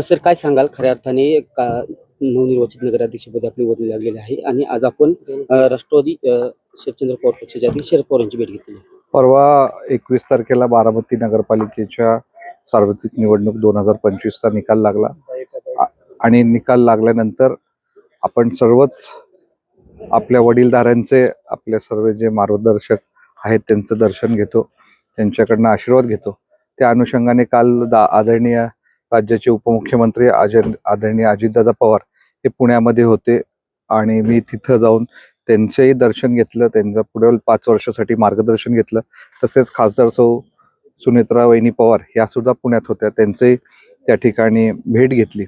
Sir काय सांगाल खऱ्या अर्थाने नवनिर्वाचित नगराध्यक्षपदी आपली वर्णी लागलेली आहे आणि आज आपण राष्ट्रवादी शरदचंद्र पवार पक्षाचे अध्यक्ष शरद पवार यांची भेट घेतली. परवा 21 तारखेला बारामती नगरपालिकेच्या सार्वत्रिक निवडणूक 2025चा निकाल लागला आणि निकाल लागल्यानंतर आपण सर्वच आपल्या वडीलधाऱ्यांचे आपले सर्व जे मार्गदर्शक आहेत त्यांचं दर्शन घेतो, त्यांच्याकडनं आशीर्वाद घेतो. त्या अनुषंगाने काल आदरणीय राज्याचे उपमुख्यमंत्री आदरणीय अजितदादा पवार हे पुण्यामध्ये होते आणि मी तिथं जाऊन त्यांचेही दर्शन घेतलं, त्यांचं पुढील 5 वर्षासाठी मार्गदर्शन घेतलं. तसेच खासदार सौ सुनेत्रा वहिनी पवार ह्या सुद्धा पुण्यात होत्या, त्यांचेही त्या ठिकाणी भेट घेतली.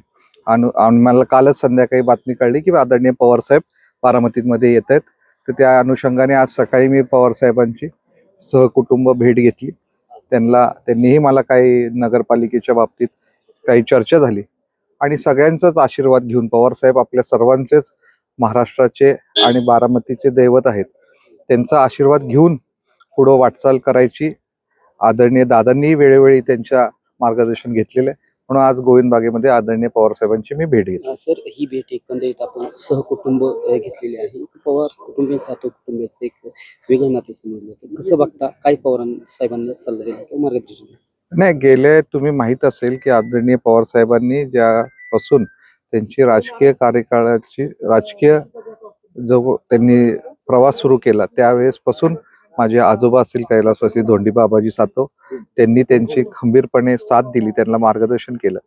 आणि मला कालच संध्याकाळी बातमी कळली की आदरणीय पवार साहेब बारामतीमध्ये येत आहेत. तर त्या अनुषंगाने आज सकाळी मी पवार साहेबांची सहकुटुंब भेट घेतली. त्यांनीही मला काही नगरपालिकेच्या बाबतीत काही चर्चा झाली आणि सगळ्यांचाच आशीर्वाद घेऊन पवार साहेब आपल्या सर्वांचेच महाराष्ट्राचे आणि बारामतीचे दैवत आहेत, त्यांचा आशीर्वाद घेऊन पुढं वाटचाल करायची आदरणीय दादांनी वेळोवेळी त्यांच्या मार्गदर्शन घेतलेलं आहे. म्हणून आज गोविंद बागेमध्ये आदरणीय पवार साहेबांची मी भेट घेतली. सर ही भेट एकंदरीत आपण सहकुटुंब घेतलेली आहे. पवार कुटुंबियांचं कुटुंबियांचं एक वेगळं नाते समजलं, कसं बघता? काय पवार साहेबांना सल्ला दिला किंवा मार्गदर्शन? नाही, गेले तुम्ही माहीत असेल की आदरणीय पवार साहेबांनी ज्यापासून त्यांची राजकीय कार्यकाळाची जो त्यांनी प्रवास सुरू केला त्यावेळेसपासून माझे आजोबा असतील कैलासवासी धोंडीबाबाजी सातव, त्यांनी त्यांची खंबीरपणे साथ दिली, त्यांना मार्गदर्शन केलं.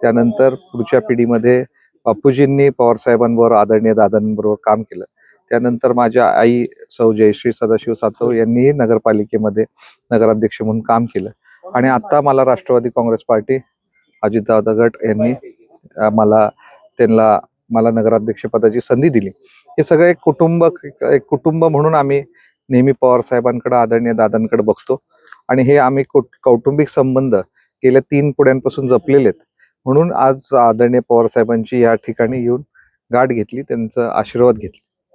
त्यानंतर पुढच्या पिढीमध्ये बापूजींनी पवार साहेबांबरोबर आदरणीय दादांबरोबर काम केलं. त्यानंतर माझ्या आई सौ जयश्री सदाशिव सातव यांनीही नगरपालिकेमध्ये नगराध्यक्ष म्हणून काम केलं आणि आता मला राष्ट्रवादी काँग्रेस पार्टी अजितदादा गट यांनी मला नगराध्यक्ष पदाची संधी दिली. हे सगळं एक कुटुंब म्हणून आम्ही नेहमी पवार साहेबांकडे आदरणीय दादांकडे बघतो आणि हे आम्ही कौटुंबिक संबंध गेल्या 3 पिढ्यांपासून जपलेले आहेत. म्हणून आज आदरणीय पवार साहेबांची या ठिकाणी येऊन गाठ घेतली, त्यांचा आशीर्वाद घेतला.